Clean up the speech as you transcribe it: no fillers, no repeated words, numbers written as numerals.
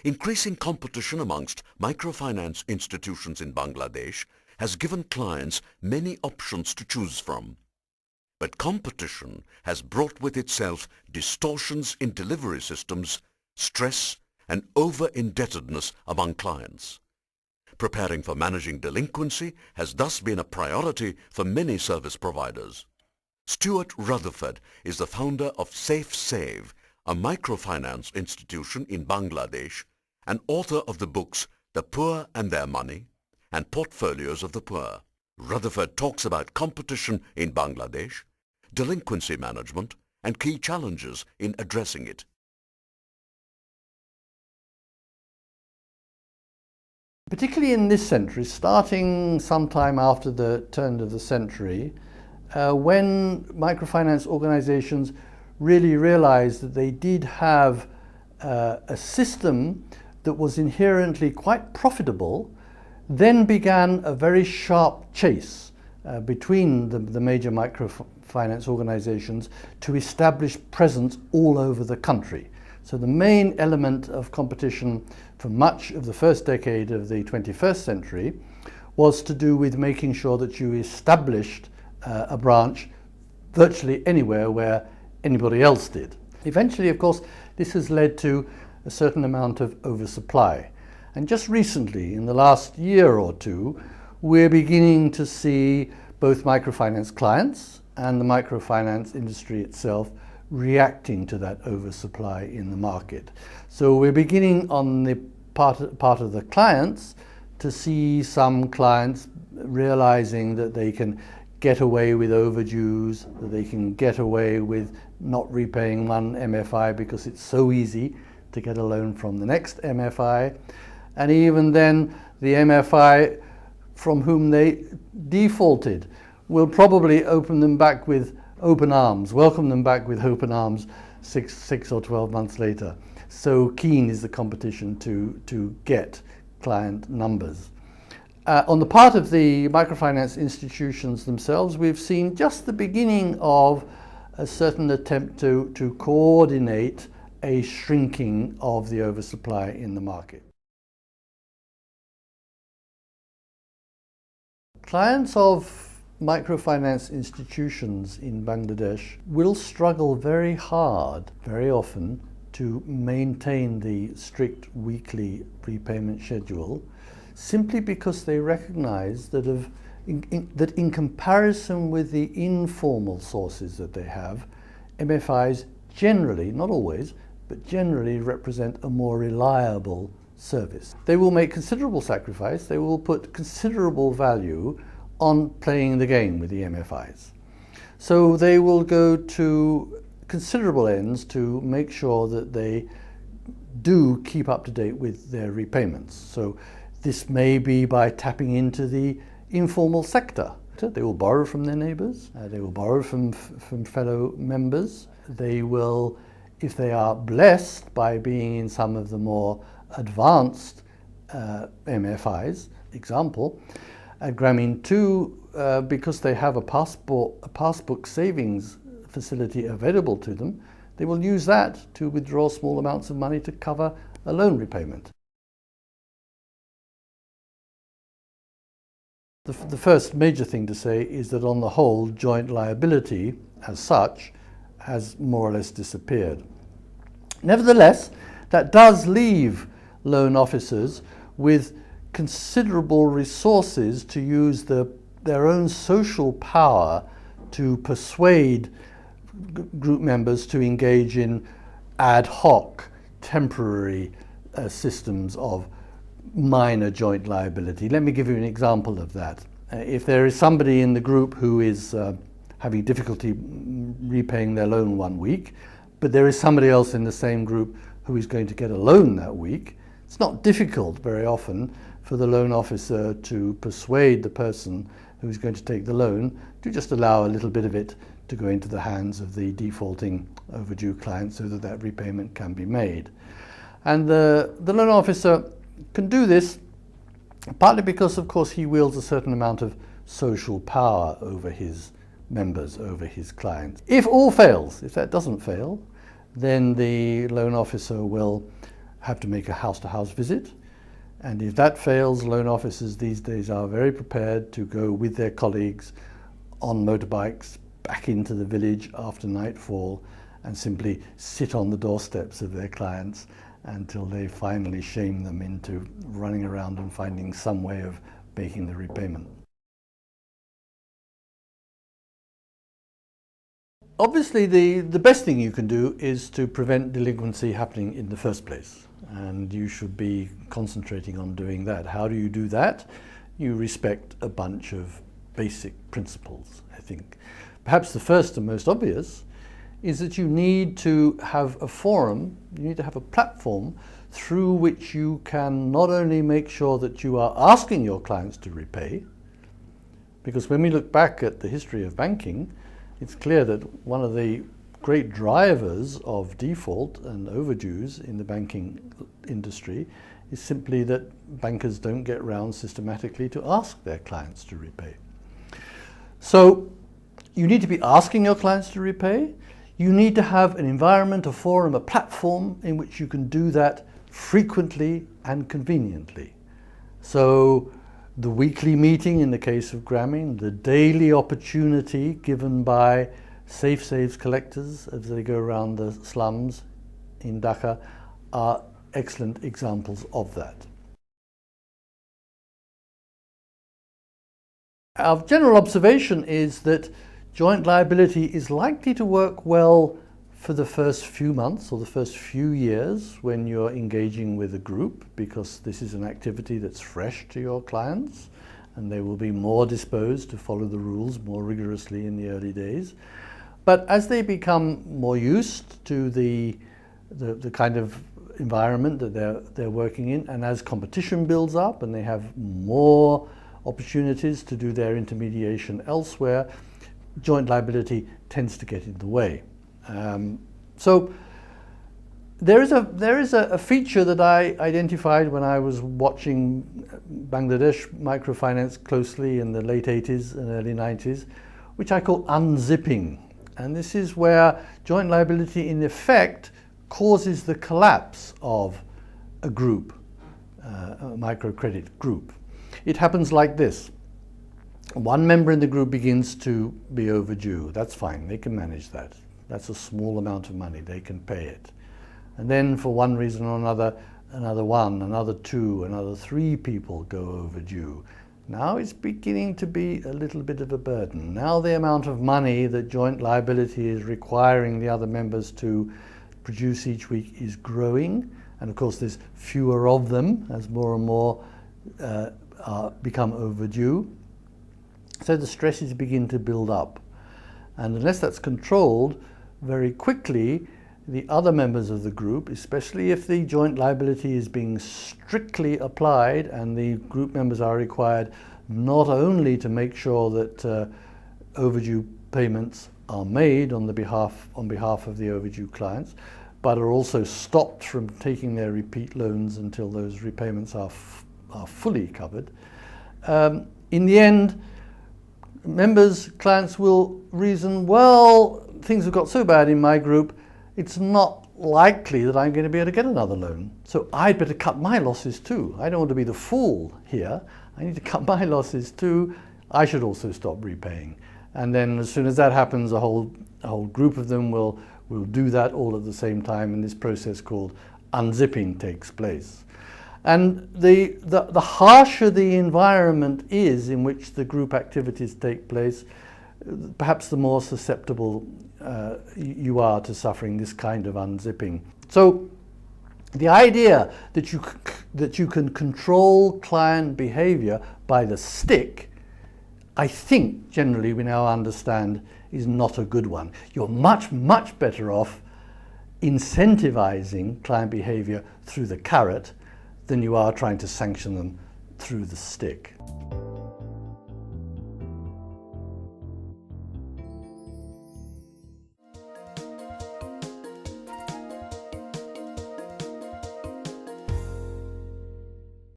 Increasing competition amongst microfinance institutions in Bangladesh has given clients many options to choose from. But competition has brought with itself distortions in delivery systems, stress and over-indebtedness among clients. Preparing for managing delinquency has thus been a priority for many service providers. Stuart Rutherford is the founder of SafeSave, a microfinance institution in Bangladesh, and author of the books The Poor and Their Money and Portfolios of the Poor. Rutherford talks about competition in Bangladesh, delinquency management, and key challenges in addressing it. Particularly in this century, starting sometime after the turn of the century, when microfinance organizations really realized that they did have a system that was inherently quite profitable, then began a very sharp chase between the major microfinance organizations to establish presence all over the country. So the main element of competition for much of the first decade of the 21st century was to do with making sure that you established a branch virtually anywhere where anybody else did. Eventually, of course, this has led to a certain amount of oversupply. And just recently, in the last year or two, we're beginning to see both microfinance clients and the microfinance industry itself reacting to that oversupply in the market. So we're beginning on the part of the clients to see some clients realizing that they can get away with overdues, that they can get away with not repaying one MFI because it's so easy to get a loan from the next MFI. And even then, the MFI from whom they defaulted will probably open them back with open arms, welcome them back with open arms 6 or 12 months later. So keen is the competition to get client numbers. On the part of the microfinance institutions themselves, we've seen just the beginning of a certain attempt to coordinate a shrinking of the oversupply in the market. Clients of microfinance institutions in Bangladesh will struggle very hard, very often, to maintain the strict weekly repayment schedule, simply because they recognize that in comparison with the informal sources that they have, MFIs generally, not always, but generally represent a more reliable service. They will make considerable sacrifice, they will put considerable value on playing the game with the MFIs. So they will go to considerable ends to make sure that they do keep up to date with their repayments. So this may be by tapping into the informal sector. They will borrow from their neighbors, they will borrow from fellow members. They will, if they are blessed by being in some of the more advanced MFIs, example, Grameen 2, because they have a passbook savings facility available to them, they will use that to withdraw small amounts of money to cover a loan repayment. The first major thing to say is that on the whole, joint liability as such has more or less disappeared. Nevertheless, that does leave loan officers with considerable resources to use their own social power to persuade group members to engage in ad hoc, temporary systems of minor joint liability. Let me give you an example of that. If there is somebody in the group who is having difficulty repaying their loan one week, but there is somebody else in the same group who is going to get a loan that week, it's not difficult very often for the loan officer to persuade the person who is going to take the loan to just allow a little bit of it to go into the hands of the defaulting overdue client so that that repayment can be made. And the loan officer can do this partly because, of course, he wields a certain amount of social power over his members, over his clients. If all fails, if that doesn't fail, then the loan officer will have to make a house-to-house visit. And if that fails, loan officers these days are very prepared to go with their colleagues on motorbikes back into the village after nightfall and simply sit on the doorsteps of their clients until they finally shame them into running around and finding some way of making the repayment. Obviously, the best thing you can do is to prevent delinquency happening in the first place, and you should be concentrating on doing that. How do you do that? You respect a bunch of basic principles, I think. Perhaps the first and most obvious is that you need to have a forum, you need to have a platform through which you can not only make sure that you are asking your clients to repay, because when we look back at the history of banking, it's clear that one of the great drivers of default and overdues in the banking industry is simply that bankers don't get round systematically to ask their clients to repay. So you need to be asking your clients to repay. You need to have an environment, a forum, a platform in which you can do that frequently and conveniently. So the weekly meeting in the case of Grameen, the daily opportunity given by SafeSave's collectors as they go around the slums in Dhaka are excellent examples of that. Our general observation is that joint liability is likely to work well for the first few months or the first few years when you're engaging with a group, because this is an activity that's fresh to your clients and they will be more disposed to follow the rules more rigorously in the early days. But as they become more used to the kind of environment that they're working in, and as competition builds up and they have more opportunities to do their intermediation elsewhere, joint liability tends to get in the way. So there is a feature that I identified when I was watching Bangladesh microfinance closely in the late 80s and early 90s, which I call unzipping. And this is where joint liability in effect causes the collapse of a group, a microcredit group. It happens like this. One member in the group begins to be overdue. That's fine, they can manage that. That's a small amount of money, they can pay it. And then for one reason or another, another one, another two, another three people go overdue. Now it's beginning to be a little bit of a burden. Now the amount of money that joint liability is requiring the other members to produce each week is growing. And of course there's fewer of them as more and more become overdue. So the stresses begin to build up. And unless that's controlled, very quickly the other members of the group, especially if the joint liability is being strictly applied and the group members are required not only to make sure that overdue payments are made on behalf of the overdue clients, but are also stopped from taking their repeat loans until those repayments are fully covered. In the end, clients will reason, well, things have got so bad in my group, it's not likely that I'm going to be able to get another loan. So I'd better cut my losses too. I don't want to be the fool here. I need to cut my losses too. I should also stop repaying. And then as soon as that happens, a whole group of them will do that all at the same time, and this process called unzipping takes place. And the harsher the environment is in which the group activities take place, perhaps the more susceptible you are to suffering this kind of unzipping. So the idea that you can control client behavior by the stick, I think generally we now understand is not a good one. You're much, much better off incentivizing client behavior through the carrot than you are trying to sanction them through the stick.